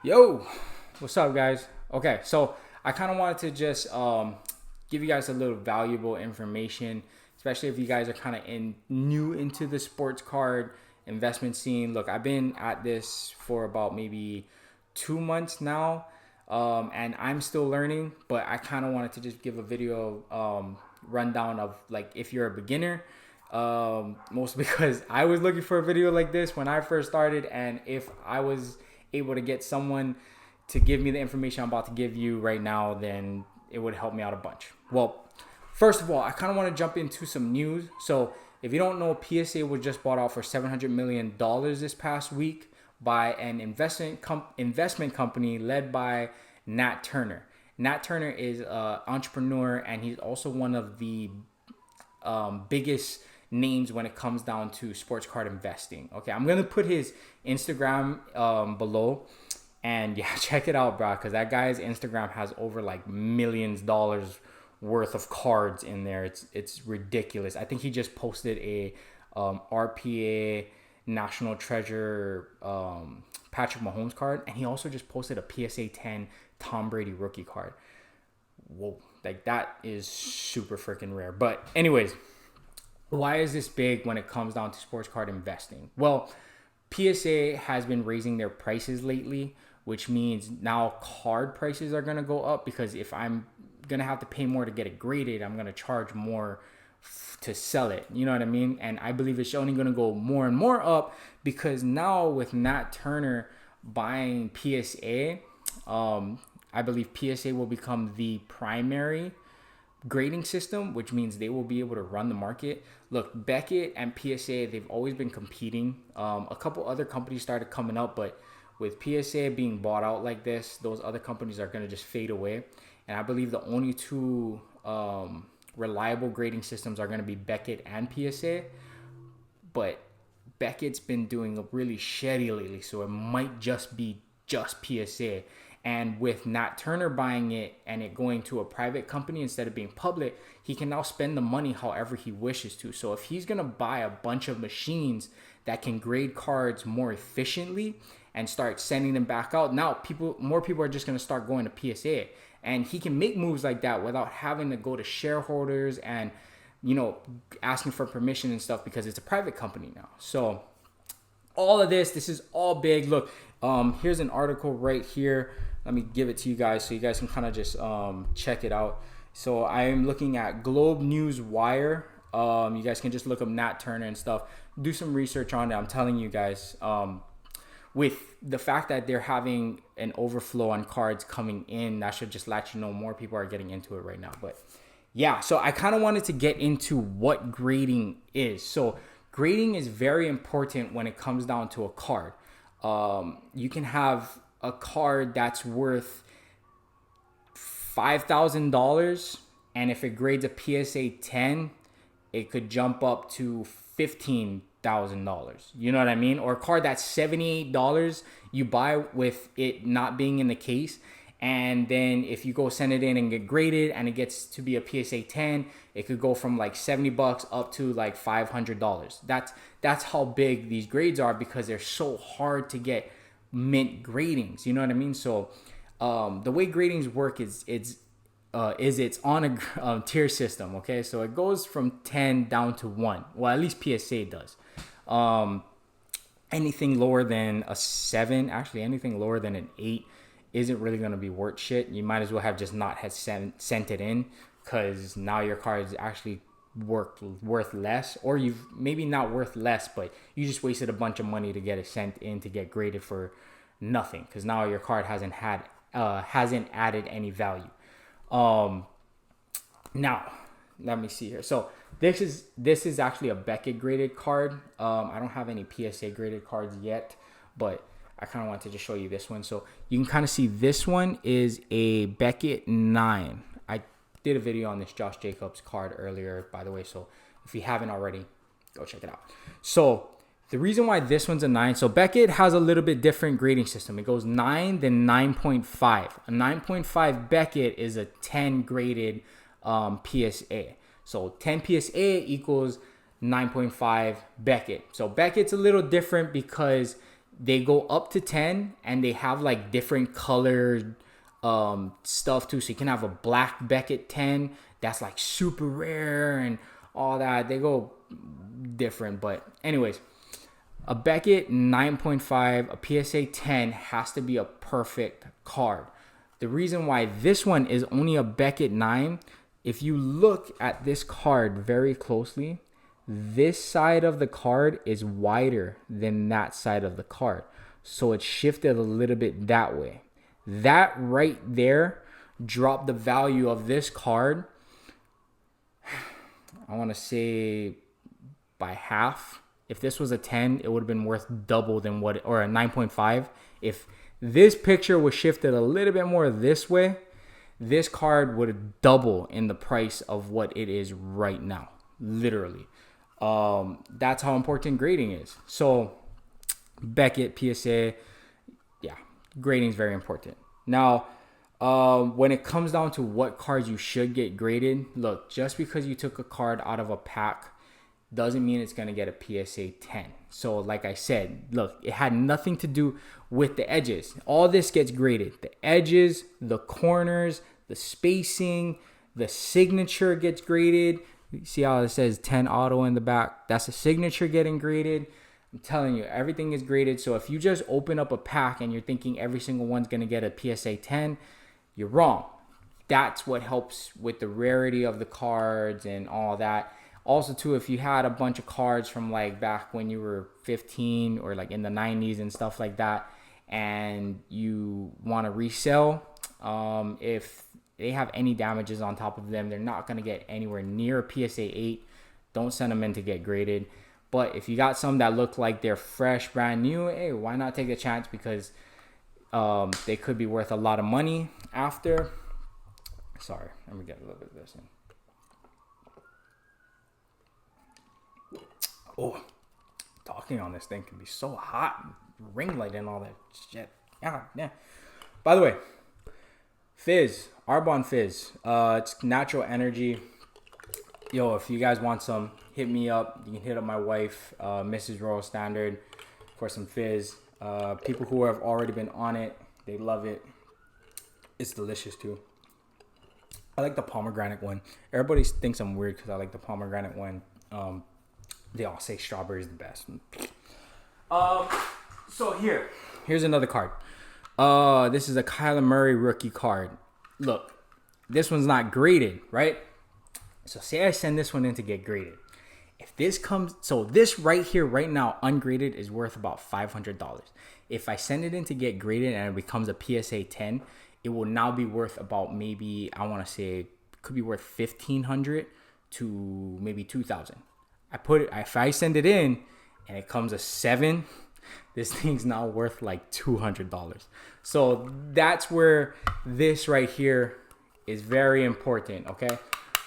Yo, what's up, guys? Okay, so I kind of wanted to just give you guys a little valuable information, especially if you guys are kind of new into the sports card investment scene. Look, I've been at this for about maybe 2 months now, and I'm still learning. But I kind of wanted to just give a video rundown of like if you're a beginner. Mostly because I was looking for a video like this when I first started, and if I was able to get someone to give me the information I'm about to give you right now, then it would help me out a bunch. Well, first of all, I kind of want to jump into some news. So if you don't know, PSA was just bought out for $700 million this past week by an investment company led by Nat Turner. Nat Turner is an entrepreneur, and he's also one of the biggest names when it comes down to sports card investing. Okay, I'm gonna put his Instagram below, and yeah, check it out, bro, because that guy's Instagram has over like millions worth of cards in there. It's ridiculous. I think he just posted a RPA National Treasure Patrick Mahomes card, and he also just posted a PSA 10 Tom Brady rookie card. Whoa, like that is super freaking rare. But anyways, why is this big when it comes down to sports card investing? Well, PSA has been raising their prices lately, which means now card prices are going to go up, because if I'm going to have to pay more to get it graded, I'm going to charge more to sell it. You know what I mean? And I believe it's only going to go more and more up, because now with Nat Turner buying PSA, I believe PSA will become the primary grading system, which means they will be able to run the market. Look, Beckett and PSA, they've always been competing. A couple other companies started coming up, but with PSA being bought out like this, those other companies are going to just fade away. And I believe the only two reliable grading systems are going to be Beckett and PSA. But Beckett's been doing really shitty lately, so it might just be just PSA. And with Nat Turner buying it and it going to a private company instead of being public, he can now spend the money however he wishes to. So if he's going to buy a bunch of machines that can grade cards more efficiently and start sending them back out, now more people are just going to start going to PSA. And he can make moves like that without having to go to shareholders and, asking for permission and stuff, because it's a private company now. So all of this is all big. Look, here's an article right here. Let me give it to you guys so you guys can kind of just check it out. So I am looking at Globe News Wire. You guys can just look up Nat Turner and stuff. Do some research on it. I'm telling you guys, with the fact that they're having an overflow on cards coming in, that should just let you know more people are getting into it right now. But yeah, so I kind of wanted to get into what grading is. So grading is very important when it comes down to a card. You can have a card that's worth $5,000, and if it grades a PSA 10, it could jump up to $15,000. You know what I mean? Or a card that's $78 you buy with it not being in the case, and then if you go send it in and get graded and it gets to be a PSA 10, it could go from like $70 up to like $500. That's how big these grades are, because they're so hard to get mint gradings. You know what I mean? So the way gradings work is it's on a tier system. Okay, so it goes from 10 down to 1. Well, at least PSA does. Anything lower than a 7, actually anything lower than an 8 isn't really going to be worth shit. You might as well have just not had sent it in, because now your card is actually worth less, or you've maybe not worth less, but you just wasted a bunch of money to get it sent in to get graded for nothing, because now your card hasn't added any value. Now let me see here. So this is actually a Beckett graded card. I don't have any PSA graded cards yet, but I kind of want to just show you this one. So you can kind of see this one is a Beckett 9. I did a video on this Josh Jacobs card earlier, by the way. So if you haven't already, go check it out. So the reason why this one's a 9, so Beckett has a little bit different grading system. It goes 9, then 9.5. A 9.5 Beckett is a 10 graded PSA. So 10 PSA equals 9.5 Beckett. So Beckett's a little different because they go up to 10, and they have like different colored stuff too. So you can have a black Beckett 10 that's like super rare and all that. They go different, but anyways, a Beckett 9.5, a PSA 10 has to be a perfect card. The reason why this one is only a Beckett 9, if you look at this card very closely, this side of the card is wider than that side of the card. So it's shifted a little bit that way. That right there dropped the value of this card, I want to say, by half. If this was a 10, it would have been worth double than what, or a 9.5. If this picture was shifted a little bit more this way, this card would double in the price of what it is right now. Literally. That's how important grading is. So Beckett, PSA, yeah, grading is very important. Now, when it comes down to what cards you should get graded, look, just because you took a card out of a pack doesn't mean it's going to get a PSA 10. So like I said, look, it had nothing to do with the edges. All this gets graded. The edges, the corners, the spacing, the signature gets graded. You see how it says 10 auto in the back? That's a signature getting graded. I'm telling you, everything is graded. So if you just open up a pack and you're thinking every single one's going to get a PSA 10, you're wrong. That's what helps with the rarity of the cards and all that. Also, too, if you had a bunch of cards from like back when you were 15 or like in the 90s and stuff like that, and you want to resell, if they have any damages on top of them, they're not going to get anywhere near a PSA 8. Don't send them in to get graded. But if you got some that look like they're fresh, brand new, hey, why not take a chance? Because they could be worth a lot of money after. Sorry, let me get a little bit of this in. Oh, talking on this thing can be so hot. Ring light and all that shit. Yeah. By the way, Fizz, Arbonne Fizz. It's natural energy. Yo, if you guys want some, hit me up. You can hit up my wife, Mrs. Royal Standard, for some Fizz. People who have already been on it, they love it. It's delicious too. I like the pomegranate one. Everybody thinks I'm weird because I like the pomegranate one. They all say strawberry is the best. So here's another card. This is a Kyler Murray rookie card. Look, this one's not graded, right? So say I send this one in to get graded. If this comes, so this right here, right now, ungraded is worth about $500. If I send it in to get graded and it becomes a PSA 10, it will now be worth about maybe, I want to say, could be worth $1,500 to maybe $2,000. If I send it in and it comes a 7, this thing's now worth like $200. So that's where this right here is very important, okay?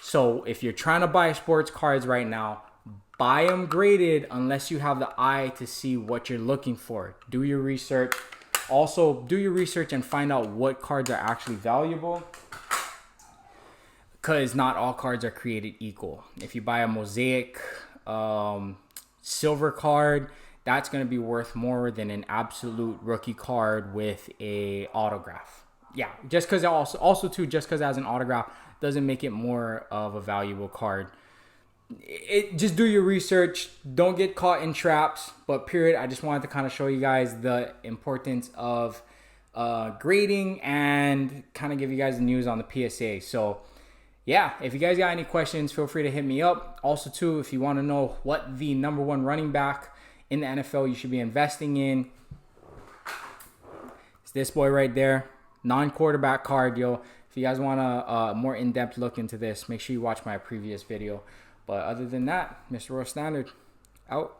So if you're trying to buy sports cards right now, buy them graded unless you have the eye to see what you're looking for. Do your research. Also, do your research and find out what cards are actually valuable, because not all cards are created equal. If you buy a mosaic silver card, that's going to be worth more than an absolute rookie card with a autograph. Yeah, just because also just because it has an autograph doesn't make it more of a valuable card. Just do your research. Don't get caught in traps. But period, I just wanted to kind of show you guys the importance of grading and kind of give you guys the news on the PSA. So yeah, if you guys got any questions, feel free to hit me up. Also, too, if you want to know what the number one running back in the NFL you should be investing in, it's this boy right there. Non-quarterback card, yo. If you guys want a more in-depth look into this, make sure you watch my previous video. But other than that, Mr. Royal Standard, out.